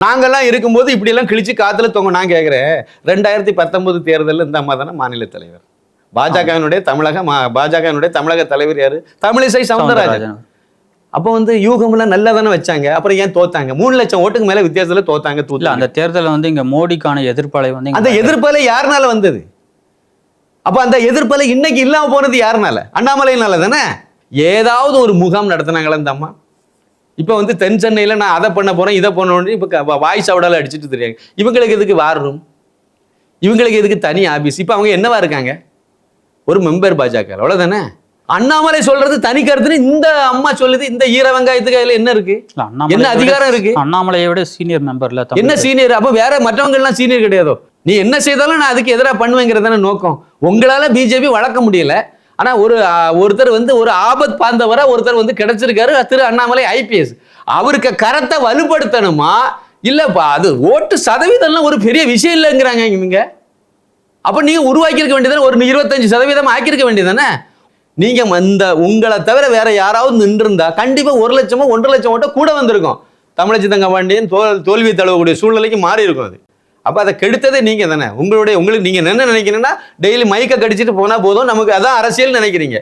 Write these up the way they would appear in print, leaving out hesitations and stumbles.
நாங்கெல்லாம் இருக்கும்போது இப்படியெல்லாம் கிழிச்சு காத்துல தொங்க. நான் கேட்குறேன், 2019 தேர்தலில் இந்த அம்மா தானே மாநில தலைவர். பாஜகவினுடைய தமிழக தலைவர் யாரு? தமிழிசை சவுந்தரராஜன். அப்போ வந்து யூகம்லாம் நல்லா தானே வச்சாங்க. அப்புறம் ஏன் தோத்தாங்க? 3 லட்சம் ஓட்டுக்கு மேல வித்தியாசத்துல தோத்தாங்க. அந்த தேர்தலில் வந்து இங்க மோடிக்கான எதிர்ப்பலை வந்து, அந்த எதிர்ப்பலை யாருனால வந்தது? அப்ப அந்த எதிர்ப்பலை இன்னைக்கு இல்லாம போனது யாருனால? அண்ணாமலையினால தானே. ஏதாவது ஒரு முகாம் நடத்தினாங்களா இந்த அம்மா? இப்ப வந்து தென் சென்னையில நான் அதை பண்ண போறேன், இதை பண்ண, இப்ப வாய்ஸ் அவுடால அடிச்சுட்டு தெரியாங்க. இவங்களுக்கு எதுக்கு வார் ரூம்? இவங்களுக்கு எதுக்கு தனி ஆபீஸ்? இப்ப அவங்க என்னவா இருக்காங்க? ஒரு மெம்பர் பாஜக, அவ்வளவுதானே. அண்ணாமலை சொல்றது தனி கருத்துன்னு இந்த அம்மா சொல்லுது. இந்த ஈர வெங்காயத்துக்கு அதுல என்ன இருக்கு? என்ன அதிகாரம் இருக்கு? அண்ணாமலையை விட சீனியர் மெம்பர்ல என்ன சீனியர்? அப்ப வேற மற்றவங்க எல்லாம் சீனியர் கிடையாதோ? நீ என்ன செய்தாலும் நான் அதுக்கு எதிராக பண்ணுவேங்கிறதான நோக்கம். உங்களால பிஜேபி வளர்க்க முடியல. ஆனா ஒருத்தர் வந்து ஒரு ஆபத் பாந்தவரா ஒருத்தர் வந்து கிடைச்சிருக்காரு, திரு அண்ணாமலை ஐபிஎஸ். அவருக்கு கரத்தை வலுப்படுத்தணுமா இல்லப்பா? அது ஓட்டு சதவீதம்லாம் ஒரு பெரிய விஷயம் இல்லைங்கிறாங்க இவங்க. அப்ப நீங்க உருவாக்கியிருக்க வேண்டியதானே, ஒரு 25% ஆக்கியிருக்க வேண்டியதானே. நீங்க உங்களை தவிர வேற யாராவது நின்று இருந்தா கண்டிப்பா 1 லட்சமோ 1.5 லட்சம் ஓட்ட கூட வந்திருக்கும். தமிழச்சி தங்கபாண்டியன் தோல்வி தழுவக்கூடிய சூழ்நிலைக்கு மாறி இருக்கும் அது. அப்ப அதை கெடுத்ததே நீங்க தானே. உங்களுக்கு நீங்க என்ன நினைக்கிறீங்கன்னா, டெய்லி மைக்க கடிச்சிட்டு போனா போதும், நமக்கு அதான் அரசியல் நினைக்கிறீங்க.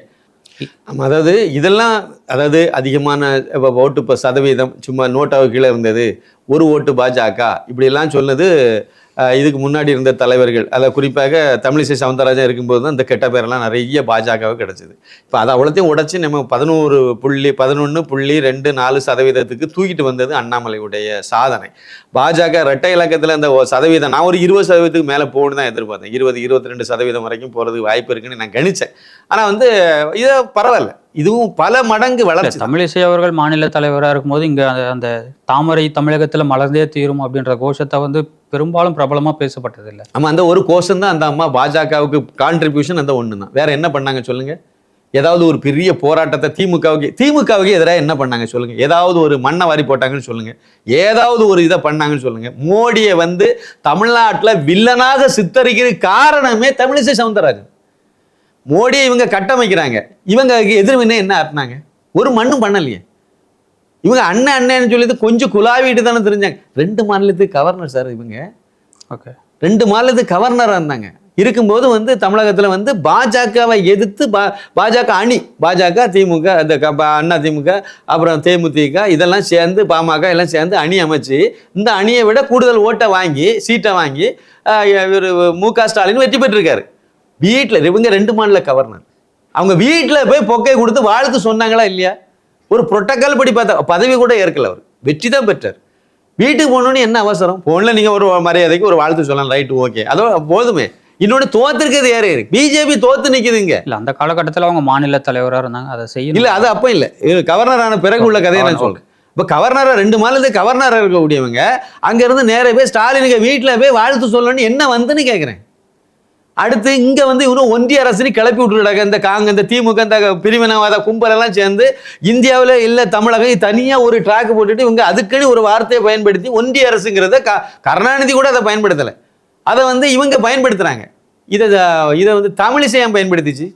அதாவது இதெல்லாம் அதிகமான ஓட்டு சதவீதம் சும்மா நோட்டாவுக்கு கீழே இருந்தது, ஒரு ஓட்டு பாஜக, இப்படி எல்லாம் சொன்னது இதுக்கு முன்னாடி இருந்த தலைவர்கள். அதில் குறிப்பாக தமிழிசை சவுந்தரராஜன் இருக்கும்போது தான் இந்த கெட்ட பேரெல்லாம் நிறைய பாஜகவுக்கு கிடைச்சிது. இப்போ அதை அவ்வளோத்தையும் உடைச்சி நம்ம 11.24% தூக்கிட்டு வந்தது அண்ணாமலையுடைய சாதனை. பாஜக இரட்டை இலக்கத்தில் அந்த சதவீதம் நான் ஒரு 20% மேலே போகணுன்னு தான் எதிர்பார்த்தேன். 20-22% வரைக்கும் போகிறதுக்கு வாய்ப்பு இருக்குன்னு நான் கணித்தேன். ஆனால் வந்து இதை பரவாயில்ல, இதுவும் பல மடங்கு வளர்ச்சி. தமிழிசை அவர்கள் மாநில தலைவராக இருக்கும்போது இங்கே அந்த தாமரை தமிழகத்தில் மலர்ந்தே தீரும் அப்படின்ற கோஷத்தை வந்து பெரும்பாலும் பிரபலமாக பேசப்பட்டதில்லை. ஆமாம், அந்த ஒரு கோஷம் தான் அந்த அம்மா பாஜகவுக்கு கான்ட்ரிபியூஷன் அந்த ஒன்று தான். வேற என்ன பண்ணாங்க சொல்லுங்க? ஏதாவது ஒரு பெரிய போராட்டத்தை திமுகவுக்கு எதிராக என்ன பண்ணாங்க சொல்லுங்க? ஏதாவது ஒரு மண்ணை வாரி போட்டாங்கன்னு சொல்லுங்க, ஏதாவது ஒரு இதை பண்ணாங்கன்னு சொல்லுங்க. மோடியை வந்து தமிழ்நாட்டில் வில்லனாக சித்தரிக்கிற காரணமே தமிழிசை சவுந்தரராஜன். மோடியை இவங்க கட்டமைக்கிறாங்க, இவங்க எதிர்வினை என்ன ஆட்டினாங்க? ஒரு மண்ணும் பண்ணலையே. இவங்க அண்ணன்னு சொல்லிட்டு கொஞ்சம் குழாவிட்டு தானே தெரிஞ்சாங்க. 2 மாநிலத்துக்கு கவர்னர் சார் இவங்க. ஓகே, 2 மாநிலத்துக்கு கவர்னராக இருந்தாங்க. இருக்கும்போது வந்து தமிழகத்தில் வந்து பாஜகவை எதிர்த்து பாஜக அணி, பாஜக, திமுக, அந்த அண்ணா திமுக, அப்புறம் தேமுதிக இதெல்லாம் சேர்ந்து, பாமக எல்லாம் சேர்ந்து அணி அமைச்சு இந்த அணியை விட கூடுதல் ஓட்டை வாங்கி சீட்டை வாங்கி இவர் மு.க. ஸ்டாலின் வெற்றி பெற்றிருக்காரு. வீட்டில் இவங்க 2 மாநில கவர்னர், அவங்க வீட்டில் போய் பொக்கை கொடுத்து வாழ்த்து சொன்னாங்களா இல்லையா? ஒரு புரோட்டோக்கால் படி பார்த்தா பதவி கூட ஏற்கல, அவர் வெற்றி தான் பெற்றார். வீட்டுக்கு போகணுன்னு என்ன அவசரம்? போனில் நீங்கள் ஒரு மரியாதைக்கு ஒரு வாழ்த்து சொல்லலாம், ரைட்டு, ஓகே, அதோ போதுமே. இன்னொன்று தோத்துருக்கிறது யாரு? பிஜேபி தோத்து நிற்குதுங்க. இல்லை, அந்த காலகட்டத்தில் அவங்க மாநில தலைவராக இருந்தாங்க, அதை செய்யணும். இல்லை, அது அப்போ இல்லை, கவர்னரான பிறகு உள்ள கதையை நான் சொல்றேன். இப்போ கவர்னராக 2 மாநிலத்துக்கு கவர்னராக இருக்கக்கூடியவங்க அங்கேருந்து நேராக போய் ஸ்டாலினுக்கு வீட்டில் போய் வாழ்த்து சொல்லணும்னு என்ன வந்துன்னு கேட்குறேன். அடுத்து இங்கே வந்து இவரும் ஒன்றிய அரசு கிளப்பி விட்டுருக்காங்க. இந்த திமுக, இந்த பிரிவினவாத கும்பலெல்லாம் சேர்ந்து இந்தியாவில் இல்லை தமிழகம் தனியாக ஒரு ட்ராக் போட்டுட்டு இவங்க அதுக்குன்னு ஒரு வார்த்தையை பயன்படுத்தி ஒன்றிய அரசுங்கிறத கருணாநிதி கூட அதை பயன்படுத்தலை, அதை வந்து இவங்க பயன்படுத்துகிறாங்க. இதை வந்து தமிழிசை ஏன் பயன்படுத்திச்சு?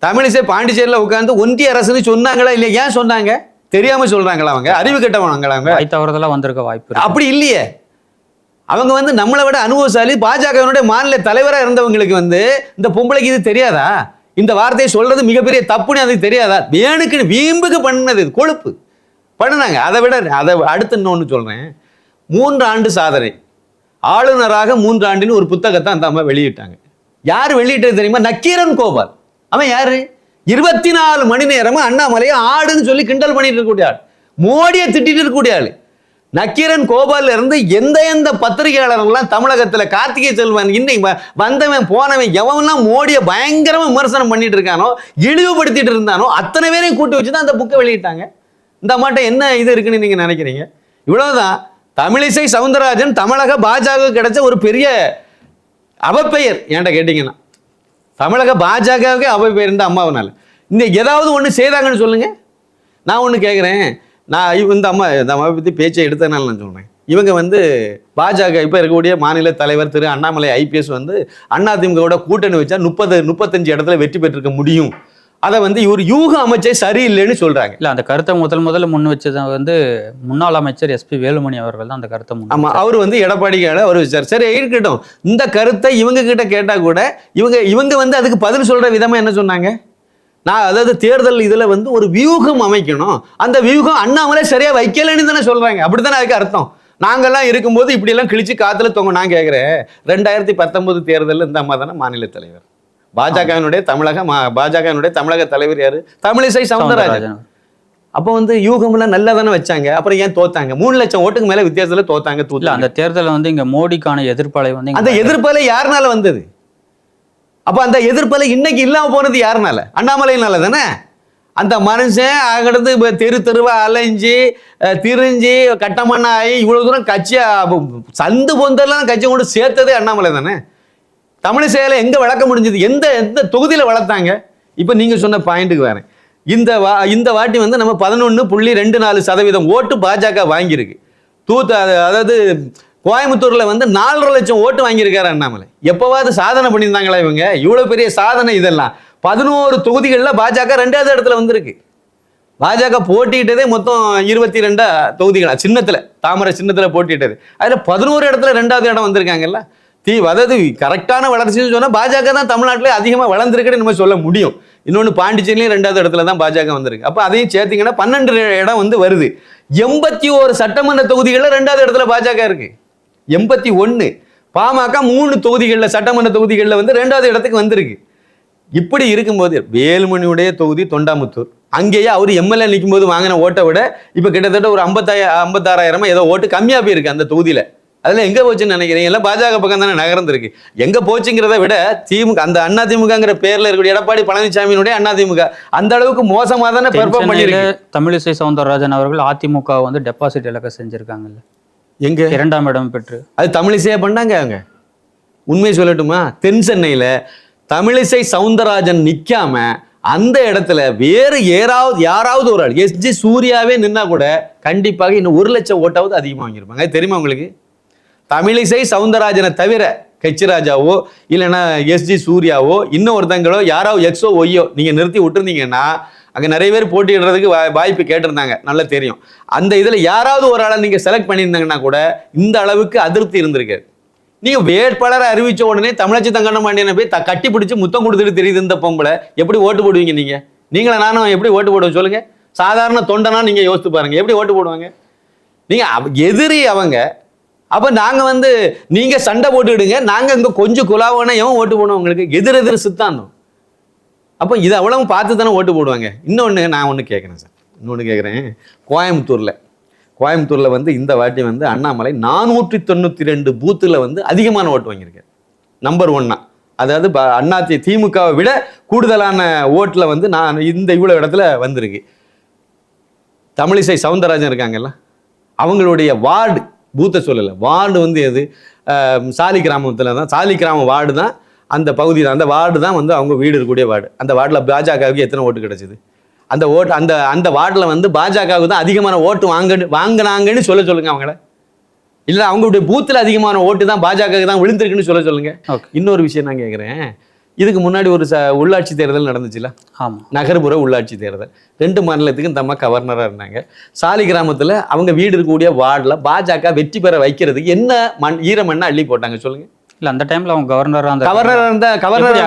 தமிழிசை பாண்டிச்சேரியில் உட்காந்து ஒன்றிய அரசுன்னு சொன்னாங்களா இல்லையா? ஏன் சொன்னாங்க? தெரியாமல் சொல்கிறாங்களா? அவங்க அறிவு கெட்டவங்களா? அவங்க தவறுதெல்லாம் வந்திருக்க வாய்ப்பு அப்படி இல்லையே. அவங்க வந்து நம்மளை விட அனுபவசாலி. பாஜகவினுடைய மாநில தலைவராக இருந்தவங்களுக்கு வந்து இந்த பொம்பளைக்கு இது தெரியாதா? இந்த வார்த்தையை சொல்றது மிகப்பெரிய தப்புன்னு அது தெரியாதா? வேணுக்குன்னு வீம்புக்கு பண்ணது, கொழுப்பு பண்ணினாங்க. அதை அடுத்து இன்னொன்று சொல்றேன். 3 ஆண்டு சாதனை, ஆளுநராக 3 ஆண்டுன்னு ஒரு புத்தகத்தை அந்த அம்மா வெளியிட்டாங்க. யார் வெளியிட்டது தெரியுமா? நக்கீரன் கோபால். அவன் யாரு? 24 மணி நேரமும் அண்ணாமலையை ஆடுன்னு சொல்லி கிண்டல் பண்ணிட்டு இருக்கக்கூடிய ஆள், மோடியை திட்டிட்டு இருக்கக்கூடிய ஆள். நக்கீரன் கோபால்ல இருந்து எந்த பத்திரிகையாளர்கள்லாம் தமிழகத்தில் கார்த்திகை செல்வன் இன்னைக்கு வந்தவன் போனவன் எவன்லாம் மோடியை பயங்கரமா விமர்சனம் பண்ணிட்டு இருக்கானோ, இழிவுபடுத்திட்டு இருந்தானோ அத்தனை பேரையும் கூட்டி வச்சுதான் அந்த புக்கை வெளியிட்டாங்க. இந்த அம்மாட்ட என்ன இது இருக்குன்னு நீங்க நினைக்கிறீங்க? இவ்வளவுதான். தமிழிசை சவுந்தரராஜன் தமிழக பாஜக கிடைச்ச ஒரு பெரிய அவப்பெயர். ஏன்டா கேட்டீங்கன்னா, தமிழக பாஜகவுக்கு அவப்பெயர் இந்த அம்மாவனால. இந்த ஏதாவது ஒன்று செய்தாங்கன்னு சொல்லுங்க. நான் ஒன்று கேட்குறேன். நான் இந்த அம்மா பற்றி பேச்சை எடுத்ததுனால நான் சொல்கிறேன். இவங்க வந்து பாஜக இப்போ இருக்கக்கூடிய மாநில தலைவர் திரு அண்ணாமலை ஐபிஎஸ் வந்து அதிமுகவோட கூட்டணி வச்சா 30-35 இடத்துல வெற்றி பெற்றிருக்க முடியும் அதை வந்து இவர் யூக அமைச்சர் சரியில்லைன்னு சொல்றாங்க. இல்ல அந்த கருத்தை முதல்ல முன் வச்சது வந்து முன்னாள் அமைச்சர் SP வேலுமணி அவர்கள் தான் அந்த கருத்தை ஆமா, அவர் வந்து எடப்பாடி அவர் வச்சார். சரி இருக்கட்டும், இந்த கருத்தை இவங்க கிட்ட கேட்டா கூட இவங்க வந்து அதுக்கு பதில் சொல்ற விதமா என்ன சொன்னாங்க, நான் அதாவது தேர்தல் இதுல வந்து ஒரு வியூகம் அமைக்கணும், அந்த வியூகம் அண்ணாமலை சரியா வைக்கலன்னு தானே சொல்றாங்க. அப்படித்தானே அதுக்கு அர்த்தம். நாங்கெல்லாம் இருக்கும்போது இப்படி எல்லாம் கிழிச்சு காத்துல தொங்க. நான் கேட்கிறேன், 2019 தேர்தலில் இந்த அம்மா தானே மாநில தலைவர். பாஜகவினுடைய தமிழக தலைவர் யாரு? தமிழிசை சவுந்தரராஜன். அப்போ வந்து யூகம்லாம் நல்லா தானே வச்சாங்க. அப்புறம் ஏன் தோத்தாங்க? 3 லட்சம் ஓட்டுக்கு மேல வித்தியாசத்துல தோத்தாங்க. அந்த தேர்தலில் வந்து இங்க மோடிக்கான எதிர்ப்பலை வந்து அந்த எதிர்ப்பலை யாருனால வந்தது? அப்ப அந்த எதிர்ப்பலை இன்னைக்கு இல்லாம போனது யாருனால? அண்ணாமலையினால தானே. அந்த மனுஷன் அங்கிருந்து தெருவா அலைஞ்சு திரிஞ்சு கட்டமண்ணா ஆகி இவ்வளவு தூரம் கட்சியா சந்து பொந்தெல்லாம் கட்சி கொண்டு சேர்த்ததே அண்ணாமலை தானே. தமிழிசையில எங்க வளர்க்க முடிஞ்சது? எந்த தொகுதியில வளர்த்தாங்க? இப்ப நீங்க சொன்ன பாயிண்ட்டுக்கு வரேன். இந்த வாட்டி வந்து நம்ம 11.24% ஓட்டு பாஜக வாங்கியிருக்கு. அதாவது கோயம்புத்தூர்ல வந்து 4.5 லட்சம் ஓட்டு வாங்கியிருக்காரு அண்ணாமலை. எப்பவாவது சாதனை பண்ணியிருந்தாங்களா இவங்க? இவ்வளவு பெரிய சாதனை இதெல்லாம். 11 தொகுதிகளில் பாஜக 2வது இடத்துல வந்திருக்கு. பாஜக போட்டிட்டதே மொத்தம் 22 தொகுதிகளா சின்னத்துல, தாமரை சின்னத்துல போட்டிட்டது. அதுல 11 இடத்துல 2வது இடம் வந்திருக்காங்கல்ல. அதாவது கரெக்டான வளர்ச்சின்னு சொன்னா பாஜக தான் தமிழ்நாட்டிலே அதிகமா வளர்ந்துருக்குன்னு நம்ம சொல்ல முடியும். இன்னொன்று பாண்டிச்சேரியிலையும் 2வது இடத்துல தான் பாஜக வந்திருக்கு. அப்போ அதையும் சேர்த்தீங்கன்னா 12 இடம் வந்து வருது. 81 சட்டமன்ற தொகுதிகளில் 2வது இடத்துல பாஜக இருக்கு. 81. பாமக 3 தொகுதிகளில் சட்டமன்ற தொகுதிகளில் வந்து 2வது இடத்துக்கு வந்திருக்கு. இப்படி இருக்கும்போது வேலுமணியுடைய தொகுதி தொண்டாமுத்தூர், அங்கேயே அவர் எம்எல்ஏ நிற்கும் போது வாங்கின ஓட்டை விட இப்போ கிட்டத்தட்ட ஒரு 56,000 ஏதோ ஓட்டு கம்மியாக போயிருக்கு அந்த தொகுதியில். அதில் எங்கே போச்சுன்னு நினைக்கிறீங்க? எல்லாம் பாஜக பக்கம் தானே நகர்ந்துருக்கு. எங்கே போச்சுங்கிறத விட திமுக, அந்த அதிமுகங்கிற பேரில் இருக்கக்கூடிய எடப்பாடி பழனிசாமியினுடைய அதிமுக அந்த அளவுக்கு மோசமாக தானே பெர்ஃபார்ம் பண்ணியிருக்கு. தமிழிசை சவுந்தரராஜன் அவர்கள் அதிமுக வந்து டெபாசிட் இலக்க செஞ்சிருக்காங்கல்ல, எங்க 2ஆம் இடம் பெற்று. அது தமிழிசையா பண்ணாங்க. அவங்க உண்மையை சொல்லட்டுமா, தென் சென்னையில் தமிழிசை சவுந்தரராஜன் நிற்காம அந்த இடத்துல வேறு யாராவது ஒரு ஆள் SG சூர்யாவே நின்னா கூட கண்டிப்பாக இன்னும் 1 லட்சம் ஓட்டாவது அதிகமாக வாங்கியிருப்பாங்க. அது தெரியுமா உங்களுக்கு? தமிழிசை சவுந்தரராஜனை தவிர கட்சிராஜாவோ இல்லைன்னா SG சூர்யாவோ இன்னொருத்தங்களோ யாராவது எக்ஸோ ஒய்யோ நீங்க நிறுத்தி விட்டுருந்தீங்கன்னா அங்கே நிறைய பேர் போட்டியிடுறதுக்கு வாய்ப்பு கேட்டிருந்தாங்க, நல்லா தெரியும். அந்த இதில் யாராவது ஒரு ஆளை நீங்கள் செலக்ட் பண்ணியிருந்தாங்கன்னா கூட இந்த அளவுக்கு அதிருப்தி இருந்திருக்காது. நீங்கள் வேட்பாளரை அறிவித்த உடனே தமிழச்சி தங்கண்ணபாண்டியனை போய் கட்டி பிடிச்சி முத்தம் கொடுத்துட்டு தெரியுது இந்த பொம்பளை, எப்படி ஓட்டு போடுவீங்க நீங்கள்? நீங்களே நானும் எப்படி ஓட்டு போடுவோம் சொல்லுங்கள்? சாதாரண தொண்டனா நீங்கள் யோசித்து பாருங்கள், எப்படி ஓட்டு போடுவாங்க? நீங்கள் எதிரி அவங்க. அப்போ நாங்கள் வந்து நீங்கள் சண்டை போட்டுக்கிடுங்க, நாங்கள் இங்கே கொஞ்சம் குலாவோனா எவன் ஓட்டு போடுவோம் உங்களுக்கு? எதிர் சித்தாந்தம். அப்போ இது அவ்வளவு பார்த்து தானே ஓட்டு போடுவாங்க. இன்னொன்று நான் ஒன்று கேட்குறேன் சார், இன்னொன்று கேட்குறேன். கோயம்புத்தூரில் வந்து இந்த வாட்டி வந்து அண்ணாமலை 492 பூத்தில் வந்து அதிகமான ஓட்டு வாங்கியிருக்காரு. நம்பர் 1. அதாவது திமுகவை விட கூடுதலான ஓட்டில் வந்து நான் இந்த இவ்வளோ இடத்துல வந்திருக்கு. தமிழிசை சவுந்தரராஜன் இருக்காங்கல்ல, அவங்களுடைய வார்டு பூத்தை சொல்லலை, வார்டு வந்து எது சாலிகிராமத்தில் தான், சாலிகிராமம் வார்டு தான் அந்த பகுதி தான், அந்த வார்டு தான் வந்து அவங்க வீடு இருக்கக்கூடிய வார்டு. அந்த வார்டில் பாஜகவுக்கு எத்தனை ஓட்டு கிடைச்சிது? அந்த ஓட்டு அந்த வார்டில் வந்து பாஜகவுக்கு தான் அதிகமான ஓட்டு வாங்கினாங்கன்னு சொல்லுங்க அவங்கள. இல்லை அவங்களுடைய பூத்தில் அதிகமான ஓட்டு தான் பாஜகவுக்கு தான் விழுந்திருக்குன்னு சொல்லுங்க. இன்னொரு விஷயம் நான் கேட்குறேன், இதுக்கு முன்னாடி ஒரு உள்ளாட்சி தேர்தல் நடந்துச்சுல, ஆமாம், நகர்ப்புற உள்ளாட்சி தேர்தல். 2 மாநிலத்துக்கும் இந்த அம்மா கவர்னராக இருந்தாங்க. சாலிகிராமத்தில் அவங்க வீடு இருக்கக்கூடிய வார்டில் பாஜக வெற்றி பெற வைக்கிறதுக்கு என்ன ஈரமண்ணை அள்ளி போட்டாங்க சொல்லுங்க? இல்ல அந்த டைம்ல அவங்க கவர்னர்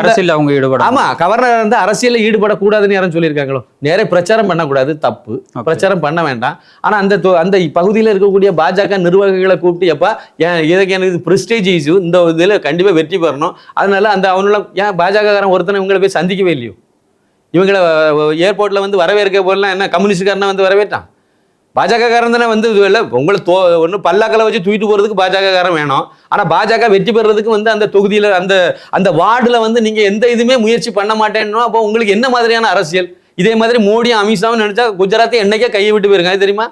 அரசியல் அவங்க ஈடுபட. ஆமா, கவர்னர் வந்து அரசியலில் ஈடுபடக்கூடாதுன்னு யாரும் சொல்லியிருக்காங்களோ? நேரே பிரச்சாரம் பண்ணக்கூடாது, தப்பு, பிரச்சாரம் பண்ண வேண்டாம். ஆனா அந்த பகுதியில் இருக்கக்கூடிய பாஜக நிர்வாகிகளை கூப்பிட்டு எப்பா இதுக்கு எனக்கு பிரெஸ்டேஜ் இஷ்யூ, இந்த இதில் கண்டிப்பா வெற்றி பெறணும், அதனால அந்த அவங்கள ஏன் பாஜகக்காரன் ஒருத்தனை இவங்களை போய் சந்திக்கவே இல்லையோ? இவங்களை ஏர்போர்ட்ல வந்து வரவேற்க போடலாம், என்ன கம்யூனிஸ்ட்காரனை வந்து வரவேற்றான்? பாஜகக்காரன் தானே வந்து இல்லை உங்களை ஒன்று பல்லாக்களை வச்சு தூக்கிட்டு போகிறதுக்கு பாஜகக்காரன் வேணும். ஆனால் பாஜக வெற்றி பெறதுக்கு வந்து அந்த தொகுதியில் அந்த வார்டில் வந்து நீங்கள் எந்த இதுவுமே முயற்சி பண்ண மாட்டேன்னா அப்போ உங்களுக்கு என்ன மாதிரியான அரசியல்? இதே மாதிரி மோடியும் அமித்ஷாவும் நினச்சா குஜராத்தை என்னைக்கே கையை விட்டு போயிருக்காங்க தெரியுமா?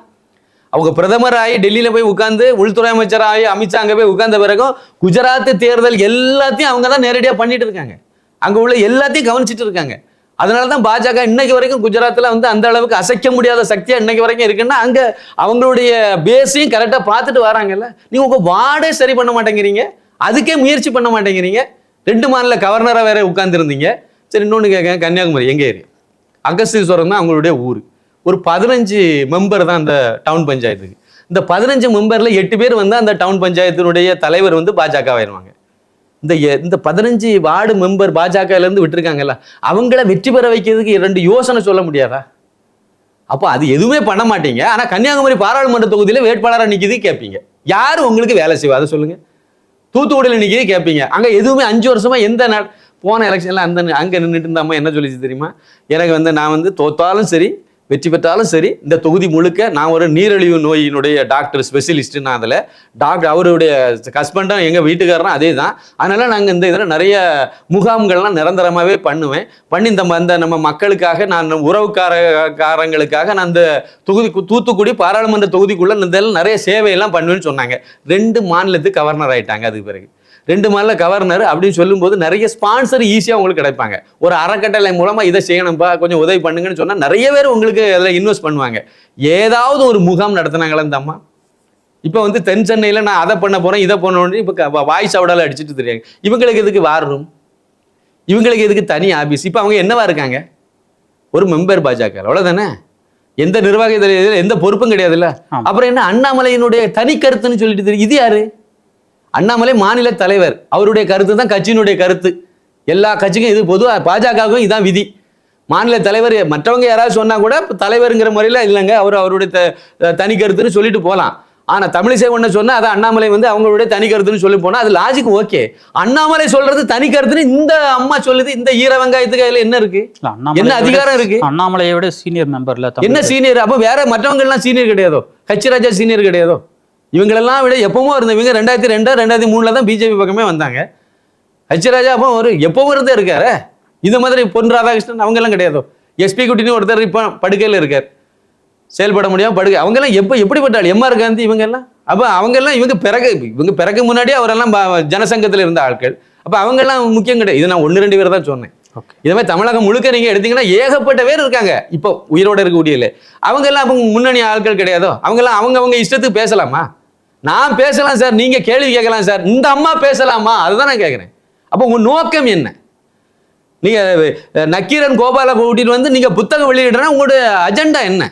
அவங்க பிரதமர் ஆகி டெல்லியில் போய் உட்காந்து உள்துறை அமைச்சர் ஆகி அமித்ஷா அங்கே போய் உட்கார்ந்த பிறகும் குஜராத் தேர்தல் எல்லாத்தையும் அவங்க தான் நேரடியாக பண்ணிட்டு இருக்காங்க, அங்கே உள்ள எல்லாத்தையும் கவனிச்சுட்டு இருக்காங்க. அதனால தான் பாஜக இன்னைக்கு வரைக்கும் குஜராத்தில் வந்து அந்த அளவுக்கு அசைக்க முடியாத சக்தியாக இன்னைக்கு வரைக்கும் இருக்குன்னா அங்கே அவங்களுடைய பேஸையும் கரெக்டாக பார்த்துட்டு வராங்கல்ல. நீங்கள் உங்கள் வார்டே சரி பண்ண மாட்டேங்கிறீங்க, அதுக்கே முயற்சி பண்ண மாட்டேங்கிறீங்க. 2 மாநில கவர்னராக வேற உட்கார்ந்துருந்தீங்க. சரி, இன்னொன்று கேட்க, கன்னியாகுமரி எங்கே ஏரியா? அகஸ்தீஸ்வரம் தான் அவங்களுடைய ஊர். ஒரு 15 மெம்பர் தான் அந்த டவுன் பஞ்சாயத்துக்கு. இந்த 15 மெம்பர்ல 8 பேர் வந்து அந்த டவுன் பஞ்சாயத்தினுடைய தலைவர் வந்து பாஜகவாயிருவாங்க. இந்த 15 வார்டு மெம்பர் பாஜகல இருந்து விட்டுருக்காங்கல்ல, அவங்கள வெற்றி பெற வைக்கிறதுக்கு 2 யோசனை சொல்ல முடியாதா? அப்போ அது எதுவுமே பண்ண மாட்டீங்க. ஆனா கன்னியாகுமரி பாராளுமன்ற தொகுதியில வேட்பாளராக நிக்குது கேட்பீங்க. யாரு உங்களுக்கு வேலை செய்வா? அதை சொல்லுங்க. தூத்துக்குடியில் நிற்கிது கேட்பீங்க. அங்கே எதுவுமே 5 வருஷமா போன எலெக்ஷன்ல அங்கே நின்றுட்டு இருந்த அம்மா என்ன சொல்லிச்சு தெரியுமா? எனக்கு வந்து நான் வந்து தோத்தாலும் சரி வெற்றி பெற்றாலும் சரி இந்த தொகுதி முழுக்க நான் ஒரு நீரிழிவு நோயினுடைய டாக்டர் ஸ்பெஷலிஸ்ட். நான் அதில் டாக்டர் அவருடைய ஹஸ்பண்டும் எங்கள் வீட்டுக்காரரும் அதே தான். அதனால நாங்கள் இந்த இதில் நிறைய முகாம்கள்லாம் நிரந்தரமாகவே பண்ணுவேன். பண்ணி அந்த நம்ம மக்களுக்காக நான் உறவுக்காரங்களுக்காக நான் அந்த தூத்துக்குடி பாராளுமன்ற தொகுதிக்குள்ள இதெல்லாம் நிறைய சேவையெல்லாம் பண்ணுவேன்னு சொன்னாங்க. 2 மாநிலத்துக்கு கவர்னர் ஆயிட்டாங்க. அதுக்கு பிறகு 2 மாநில கவர்னர் அப்படின்னு சொல்லும்போது நிறைய ஸ்பான்சர் ஈஸியாக உங்களுக்கு கிடைப்பாங்க. ஒரு அறக்கட்டளை மூலமா இதை செய்யணும்பா, கொஞ்சம் உதவி பண்ணுங்கன்னு சொன்னா நிறைய பேர் உங்களுக்கு அதில் இன்வெஸ்ட் பண்ணுவாங்க. ஏதாவது ஒரு முகாம் நடத்தினாங்களா இந்த அம்மா? இப்போ வந்து தென் சென்னையில் நான் அதை பண்ண போறேன் இதை பண்ணணும் இப்போ வாய்ஸ் அவுடால அடிச்சுட்டு தெரியாங்க. இவங்களுக்கு எதுக்கு வார் ரூம்? இவங்களுக்கு எதுக்கு தனி ஆபீஸ்? இப்போ அவங்க என்னவா இருக்காங்க? ஒரு மெம்பர் பாஜக, அவ்வளவுதானே. எந்த நிர்வாக எந்த பொறுப்பும் கிடையாதுல்ல. அப்புறம் என்ன அண்ணாமலையினுடைய தனி கருத்துன்னு சொல்லிட்டு தெரியும். இது யாரு? அண்ணாமலை மாநில தலைவர். அவருடைய கருத்து தான் கட்சியினுடைய கருத்து. எல்லா கட்சிக்கும் இது பொதுவாக, பாஜகவுக்கும் இதான் விதி. மாநில தலைவர் மற்றவங்க யாராவது சொன்னா கூட தலைவருங்கிற முறையில் இல்லைங்க, அவருடைய தனி கருத்துன்னு சொல்லிட்டு போகலாம். ஆனால் தமிழிசை ஒன்று சொன்னா அதை அண்ணாமலை வந்து அவங்களுடைய தனி கருத்துன்னு சொல்லி போனா அது லாஜிக் ஓகே. அண்ணாமலை சொல்றது தனி கருத்துன்னு இந்த அம்மா சொல்லுது. இந்த ஈர வெங்காயத்துக்கு அதில் என்ன இருக்கு? என்ன அதிகாரம் இருக்கு? அண்ணாமலையை விட சீனியர் மெம்பர்ல என்ன சீனியர்? அப்போ வேற மற்றவங்க எல்லாம் சீனியர் கிடையாதோ? ஹெச்ராஜா சீனியர் கிடையாதோ? இவங்களெல்லாம் விட எப்பவும் இருந்தவங்க 2002 2003 தான் பிஜேபி பக்கமே வந்தாங்க. ஹெச்ராஜா அப்போ எப்பவும் இருந்தே இருக்காரு. இந்த மாதிரி பொன் ராதாகிருஷ்ணன் அவங்கெல்லாம் கிடையாதோ? எஸ்பி குட்டின்னு ஒருத்தர் இப்போ படுக்கையில் இருக்கார், செயல்பட முடியாம படுக்கை. அவங்கெல்லாம் எப்படிப்பட்டாள்? எம்ஆர் காந்தி இவங்கெல்லாம். அப்போ அவங்கெல்லாம் இவங்க பிறகு முன்னாடியே அவரெல்லாம் ஜனசங்கத்தில் இருந்த ஆட்கள். அப்போ அவங்கெல்லாம் முக்கியம் கிடையாது. இது நான் 1-2 பேர் தான் சொன்னேன். இதே மாதிரி தமிழகம் முழுக்க நீங்க எடுத்தீங்கன்னா ஏகப்பட்ட பேர் இருக்காங்க இப்போ உயிரோட இருக்கக்கூடியல. அவங்கெல்லாம் அவங்க முன்னணி ஆட்கள் கிடையாதோ? அவங்கெல்லாம் அவங்க இஷ்டத்துக்கு பேசலாமா? நான் பேசலாம் சார், நீங்க கேள்வி கேட்கலாம் சார். இந்த அம்மா பேசலாமா? அதுதான் நான் கேட்கிறேன். அப்போ உங்க நோக்கம் என்ன? நீங்க நக்கீரன் கோபால கூட்டிட்டு வந்து நீங்க புத்தகம் வெளியிடுறா, உங்களுடைய அஜெண்டா என்ன?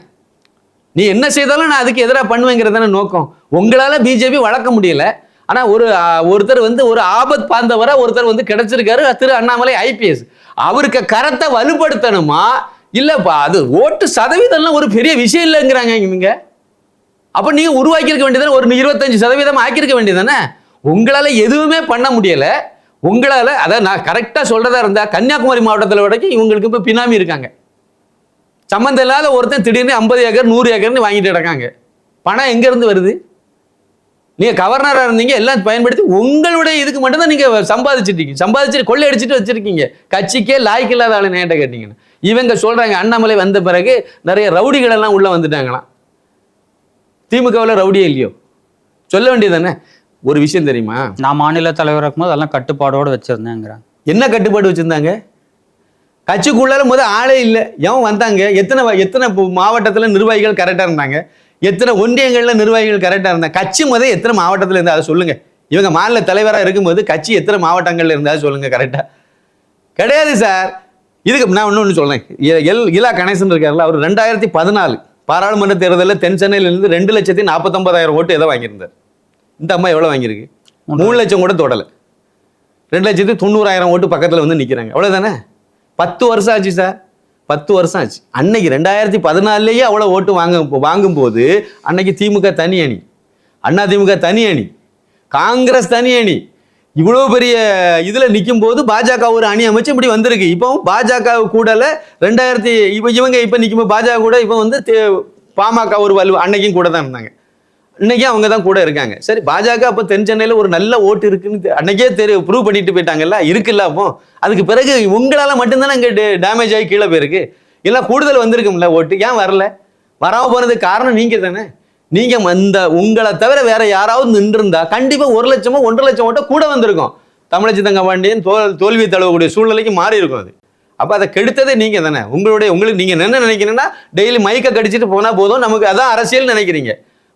நீ என்ன செய்தாலும் நான் அதுக்கு எதிராக பண்ணுவேங்கிறதான நோக்கம். உங்களால பிஜேபி வளர்க்க முடியல. ஆனா ஒருத்தர் வந்து ஒரு ஆபத் பாந்தவரா ஒருத்தர் வந்து கிடைச்சிருக்காரு, திரு அண்ணாமலை IPS. அவருக்கு கரத்தை வலுப்படுத்தணுமா இல்லப்பா? அது ஓட்டு சதவீதம்லாம் ஒரு பெரிய விஷயம் இல்லைங்கிறாங்க இவங்க. அப்ப நீங்க உருவாக்கியிருக்க வேண்டியதானே, ஒரு 25% ஆக்கியிருக்க வேண்டியதானே. உங்களால எதுவுமே பண்ண முடியல. உங்களால அதான் நான் கரெக்டா சொல்றதா இருந்தா கன்னியாகுமரி மாவட்டத்தில் வரைக்கும் இவங்களுக்கு இப்ப பினாமி இருக்காங்க. சம்பந்தம் இல்லாத ஒருத்தன் திடீர்னு 50 ஏக்கர் 100 ஏக்கர்னு வாங்கிட்டு கிடக்காங்க. பணம் எங்க இருந்து வருது? நீங்க கவர்னரா இருந்தீங்க, எல்லாம் பயன்படுத்தி உங்களுடைய இதுக்கு மட்டும்தான் நீங்க சம்பாதிச்சுட்டு கொள்ளை அடிச்சுட்டு வச்சிருக்கீங்க. கட்சிக்கே லாய்க்கு இல்லாத ஆளு நேட்ட கேட்டீங்கன்னு இவங்க சொல்றாங்க. அண்ணாமலை வந்த பிறகு நிறைய ரவுடிகள் எல்லாம் உள்ள வந்துட்டாங்களாம். திமுகவில் ரவுடியே இல்லையோ? சொல்ல வேண்டியதானே. ஒரு விஷயம் தெரியுமா? நான் மாநில தலைவராக இருக்கும்போது அதெல்லாம் கட்டுப்பாடோடு வச்சிருந்தேங்கிறேன். என்ன கட்டுப்பாடு வச்சிருந்தாங்க? கட்சிக்குள்ளால முதல் ஆளே இல்லை. எவன் வந்தாங்க? எத்தனை மாவட்டத்தில் நிர்வாகிகள் கரெக்டாக இருந்தாங்க? எத்தனை ஒன்றியங்களில் நிர்வாகிகள் கரெக்டாக இருந்தாங்க? கட்சி முதல் எத்தனை மாவட்டத்தில் இருந்தால் அதை சொல்லுங்க. இவங்க மாநில தலைவராக இருக்கும்போது கட்சி எத்தனை மாவட்டங்கள்ல இருந்தால் சொல்லுங்க. கரெக்டாக கிடையாது சார். இதுக்கு நான் ஒன்று சொல்றேன். இலா கணேசன் இருக்காருல்ல, அவர் 2014 பாராளுமன்ற தேர்தலில் தென் சென்னையிலிருந்து 2,49,000 ஓட்டு எதை வாங்கியிருந்தார். இந்த அம்மா எவ்வளோ வாங்கியிருக்கு? 3 லட்சம் கூட தொடலை. 2,90,000 ஓட்டு பக்கத்தில் வந்து நிற்கிறாங்க. அவ்வளோதானே. 10 வருஷம் ஆச்சு சார். 10 வருஷம் ஆச்சு. அன்னைக்கு 2014 அவ்வளோ ஓட்டு வாங்கும்போது அன்னைக்கு திமுக தனி அணி, அதிமுக தனி அணி, காங்கிரஸ் தனி அணி. இவ்வளோ பெரிய இதில் நிற்கும் போது பாஜக ஒரு அணி அமைச்சு இப்படி வந்திருக்கு. இப்போ பாஜக கூடல 2000 இவங்க இப்போ நிற்கும்போது பாஜக கூட இப்போ வந்து பாமக ஒரு வலு அன்னைக்கும் கூட தான் இருந்தாங்க. இன்னைக்கும் அவங்க தான் கூட இருக்காங்க. சரி, பாஜக அப்போ தென் சென்னையில் ஒரு நல்ல ஓட்டு இருக்குன்னு அன்னைக்கே ப்ரூவ் பண்ணிட்டு போயிட்டாங்கல்ல, இருக்குல்ல. அப்போ அதுக்கு பிறகு உங்களால் மட்டும்தானே அங்கே டேமேஜ் ஆகி கீழே போயிருக்கு. இல்லை கூடுதல் வந்திருக்கும்ல ஓட்டு. ஏன் வரல? வராமல் போனதுக்கு காரணம் நீங்கள் தானே. நீங்க உங்களை தவிர வேற யாராவது நின்றுருந்தா கண்டிப்பா 1 லட்சமோ 1.5 லட்சம் ஓட்ட கூட வந்திருக்கும். தமிழச்சி தங்கபாண்டியன் தோல்வி தழுவக்கூடிய சூழ்நிலைக்கு மாறி இருக்கும் அது. அப்ப அதை கெடுத்ததே நீங்க தானே. உங்களுக்கு நீங்க என்ன நினைக்கிறீங்கன்னா டெய்லி மைக்க கடிச்சிட்டு போனா போதும், நமக்கு அதான் அரசியல் நினைக்கிறீங்க.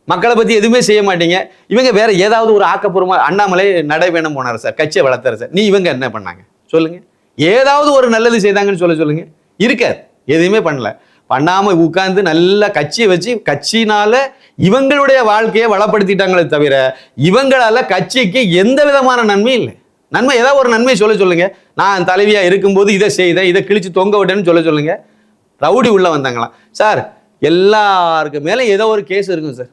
மக்களை பத்தி எதுவுமே செய்ய மாட்டீங்க. இவங்க வேற ஏதாவது ஒரு ஆக்கப்பூர்வமா அண்ணாமலை நடைபயணம் போனார் சார், கட்சியை வளர்த்தாரு சார். இவங்க என்ன பண்ணாங்க சொல்லுங்க? ஏதாவது ஒரு நல்லது செய்தாங்கன்னு சொல்லுங்க. இருக்காது. எதுவுமே பண்ணாம உட்கார்ந்து நல்ல கட்சியை வச்சு கட்சினால இவங்களுடைய வாழ்க்கையை வளப்படுத்திட்டாங்களே தவிர இவங்களால கட்சிக்கு எந்த விதமான நன்மையும் இல்லை. நன்மை ஏதாவது ஒரு நன்மை சொல்லுங்க. நான் தலைவியா இருக்கும்போது இதை செய்தேன், இதை கிழிச்சு தொங்க விட்டேன்னு சொல்லுங்க. ரவுடி உள்ள வந்தாங்களாம் சார். எல்லாருக்கு மேலே ஏதோ ஒரு கேஸ் இருக்கும் சார்.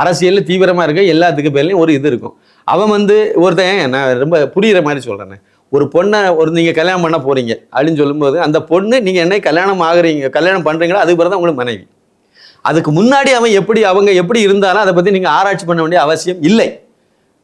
அரசியல் தீவிரமா இருக்க எல்லாத்துக்கு பேர்லையும் ஒரு இது இருக்கும். அவன் ஒருத்தன், நான் ரொம்ப புரியுற மாதிரி சொல்றேன், ஒரு பொண்ணை நீங்க கல்யாணம் பண்ண போறீங்க அப்படின்னு சொல்லும்போது அந்த பொண்ணு நீங்க என்ன கல்யாணம் பண்றீங்களோ அதுக்கு பிறகு தான் உங்களுக்கு மனைவி. அதுக்கு முன்னாடி அவங்க எப்படி இருந்தாலும் அதை பத்தி நீங்க ஆராய்ச்சி பண்ண வேண்டிய அவசியம் இல்லை.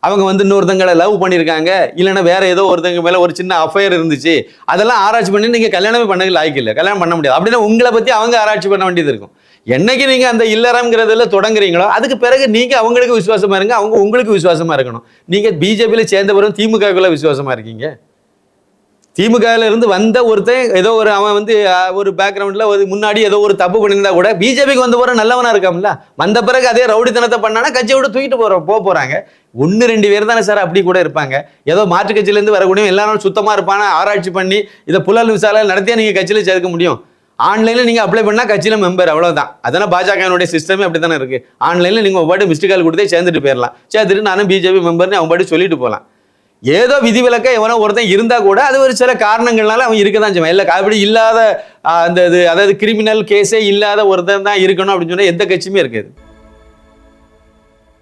அவங்க இன்னொருத்தங்களை லவ் பண்ணியிருக்காங்க, இல்லைன்னா வேற ஏதோ ஒருத்தங்க மேல ஒரு சின்ன அஃபேர் இருந்துச்சு, அதெல்லாம் ஆராய்ச்சி பண்ணி நீங்க கல்யாணமே பண்ணது லாய்க்கு இல்லை, கல்யாணம் பண்ண முடியாது. அப்படின்னா உங்களை பத்தி அவங்க ஆராய்ச்சி பண்ண வேண்டியது இருக்கும். என்னைக்கு நீங்க அந்த இல்லறம்ங்கிறதுல தொடங்குறீங்களோ அதுக்கு பிறகு நீங்க அவங்களுக்கு விசுவாசமா இருங்க, அவங்க உங்களுக்கு விசுவாசமா இருக்கணும். நீங்க பிஜேபியில சேர்ந்தவரும் திமுகவுக்குள்ள விசுவாசமா இருக்கீங்க. திமுகல இருந்து வந்த ஒருத்தன் ஏதோ அவன் ஒரு பேக்ரவுண்ட்ல முன்னாடி ஏதோ ஒரு தப்பு பண்ணியிருந்தா கூட பிஜேபிக்கு போற நல்லவனா இருக்காம்ல. வந்த பிறகு அதே ரவுடித்தனத்தை பண்ணானா கட்சியை விட்டு தூக்கிட்டு போறாங்க. 1-2 பேர் தானே சார் அப்படி கூட இருப்பாங்க. ஏதோ மாற்று கட்சியிலேருந்து வரக்கூடிய எல்லாரும் சுத்தமா இருப்பான ஆராய்ச்சி பண்ணி இதை புலல் விசாரணை நடத்தியா நீங்க கட்சியில சேர்க்க முடியும். ஆன்லைன்ல நீங்க அப்ளை பண்ணா கட்சியில மெம்பர், அவ்வளவுதான். அதனால பாஜகனுடைய சிஸ்டமே அப்படித்தானே இருக்கு. ஆன்லைன்ல நீங்க பாட்டு மிஸ்டு கால் கொடுத்தே சேர்ந்துட்டு போயிடலாம். சேர்த்துட்டு நானும் பிஜேபி மெம்பர்னு அவன் பாட்டு சொல்லிட்டு போகலாம். ஏதோ விதிவிலக்க எவனோ ஒருத்தன் இருந்தா கூட அது ஒரு சில காரணங்கள்னால அவன் இருக்கதான் செய்வான். இல்லை அப்படி இல்லாத அந்த அதாவது கிரிமினல் கேஸே இல்லாத ஒருத்தன் தான் இருக்கணும் அப்படின்னு சொன்னா எந்த கட்சியுமே இருக்காது.